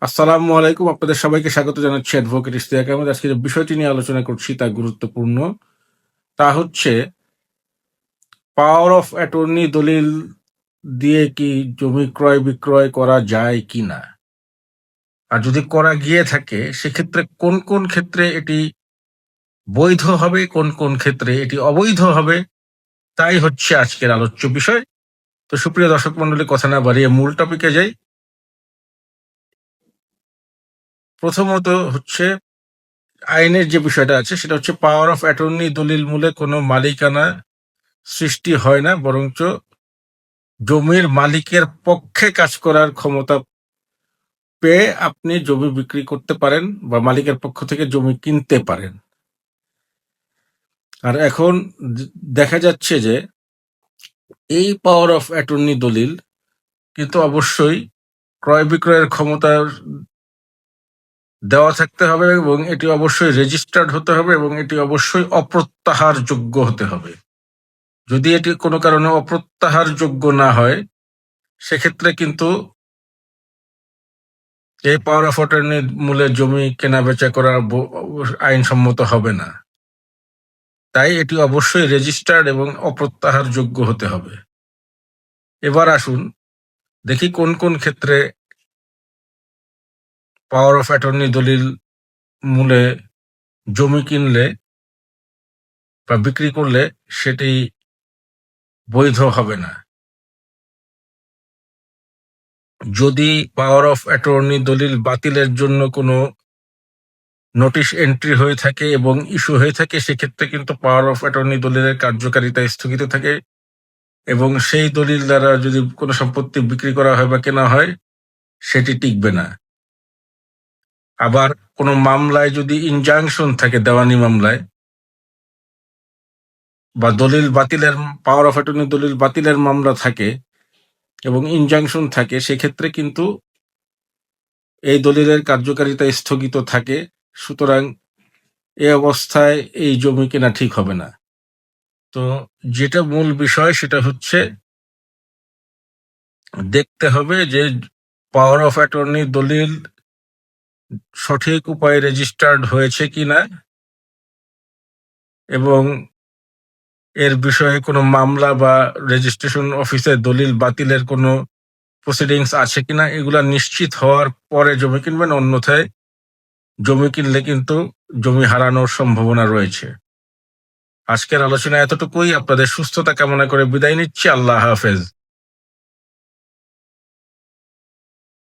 আসসালামু আলাইকুম। আপনাদের সবাইকে স্বাগত জানাচ্ছি অ্যাডভোকেট ইশতিয়াক আহমেদ। আজকে যে বিষয়টি নিয়ে আলোচনা করছি তা গুরুত্বপূর্ণ। তা হচ্ছে পাওয়ার অফ অ্যাটর্নি দলিল দিয়ে কি জমি ক্রয় বিক্রয় করা যায় কিনা, আর যদি করা গিয়ে থাকে সেক্ষেত্রে কোন কোন ক্ষেত্রে এটি বৈধ হবে, কোন কোন ক্ষেত্রে এটি অবৈধ হবে, তাই হচ্ছে আজকের আলোচ্য বিষয়। তো সুপ্রিয় দর্শক মন্ডলী, কথা না বাড়িয়ে মূল টপিকে যাই। প্রথমত হচ্ছে আইনের যে বিষয়টা আছে সেটা হচ্ছে পাওয়ার অফ অ্যাটর্নি দলিল মূলে কোনো মালিকানা সৃষ্টি হয় না, বরঞ্চ জমির মালিকের পক্ষে কাজ করার ক্ষমতা পেয়ে আপনি জমি বিক্রি করতে পারেন বা মালিকের পক্ষ থেকে জমি কিনতে পারেন। আর এখন দেখা যাচ্ছে যে এই পাওয়ার অফ অ্যাটর্নি দলিল কিন্তু অবশ্যই ক্রয় বিক্রয়ের ক্ষমতা দেওয়া থাকতে হবে এবং এটি অবশ্যই রেজিস্টার্ড হতে হবে এবং এটি অবশ্যই অপ্রত্যাহার যোগ্য হতে হবে। যদি এটি কোনো কারণে অপ্রত্যাহার যোগ্য না হয় সেক্ষেত্রে কিন্তু এই পাওয়ার অফ অ্যাটর্নি মূলে জমি কেনা বেচা করা আইনসম্মত হবে না। তাই এটি অবশ্যই রেজিস্টার্ড এবং অপ্রত্যাহার যোগ্য হতে হবে। এবার আসুন দেখি কোন কোন ক্ষেত্রে পাওয়ার অফ অ্যাটর্নি দলিল মূলে জমি কিনলে বা বিক্রি করলে সেটি বৈধ হবে না। যদি পাওয়ার অফ অ্যাটর্নি দলিল বাতিলের জন্য কোনো নোটিশ এন্ট্রি হয়ে থাকে এবং ইস্যু হয়ে থাকে, সেক্ষেত্রে কিন্তু পাওয়ার অফ অ্যাটর্নি দলিলের কার্যকারিতা স্থগিত থাকে এবং সেই দলিল দ্বারা যদি কোনো সম্পত্তি বিক্রি করা হয় বা কেনা হয় সেটি টিকবে না। আবার কোনো মামলায় যদি ইনজাংশন থাকে, দেওয়ানি মামলায় বা দলিল বাতিলের, পাওয়ার অফ অ্যাটর্নি দলিল বাতিলের মামলা থাকে এবং ইনজাংশন থাকে, সেক্ষেত্রে কিন্তু এই দলিলের কার্যকারিতা স্থগিত থাকে। সুতরাং এই অবস্থায় এই জমি কেনা ঠিক হবে না। তো যেটা মূল বিষয় সেটা হচ্ছে দেখতে হবে যে পাওয়ার অফ অ্যাটর্নি দলিল সঠিক উপায়ে রেজিস্টার্ড হয়েছে কিনা এবং এর বিষয়ে কোনো মামলা বা রেজিস্ট্রেশন অফিসে দলিল বাতিলের কোনো প্রসিডিংস আছে কিনা, এগুলা নিশ্চিত হওয়ার পরে জমি কিনবেন। অন্যথায় জমি কিনলে কিন্তু জমি হারানোর সম্ভাবনা রয়েছে। আজকের আলোচনা এতটুকুই। আপনাদের সুস্থতা কামনা করে বিদায় নিচ্ছি। আল্লাহ হাফেজ।